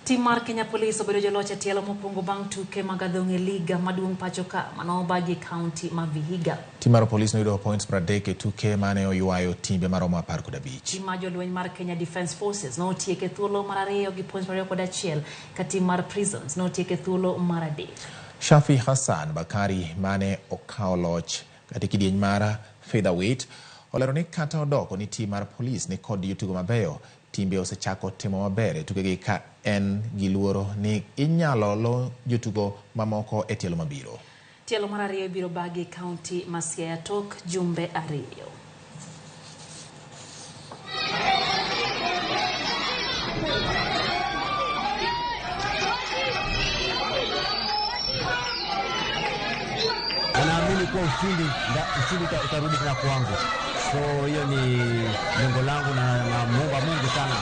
Timar Kenya Police obedo joloch tielo mokwongo bang' tuke mag adhong e liga maduong' pacho ka manobagi county ma Vihiga. Timar Police noyudo points 30 e tuke mane oywayo timbe maromo 15. Tim mar jolweny mar Kenya Defence Forces notieke thuolo mar 2 gi points 21 ka tim mar Prisons notieke thuolo mar 3. Shafi Hassan Bakari mane okawo loch kata kidieny mar featherweight olero ni kata odoko ni tim mar Police ni kod jotugo mabeyo. Timbe osechako timo maber e tukegi ka en gi luoro ni inyalo lo jotugo mamoko e tielo mabiro. Tielo mar 2 biro bagi county ma Siaya tok jumbe 2. Naamini kwa ushindi utarudi tena kwangu. So hiyo ni lengo langu na namuomba Mungu sana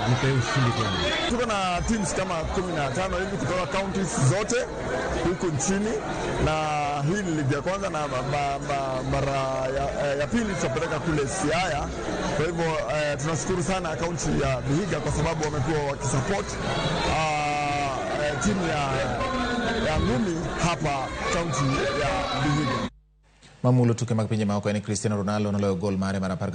nipe ushindi tena. Tuko na teams kama 15 hivi kutoka counties zote huko nchini, na hii ni ligi ya kwanza na mara ya pili tutapeleka kule Siaya. Kwa hivyo tunashukuru sana kaunti ya Vihiga kwa sababu wamekuwa wakisupport timu ya ngumi hapa kaunti ya Vihiga. Mamulo tuke mag pinje maoko en Cristiano Ronaldo noloyo gol mare mar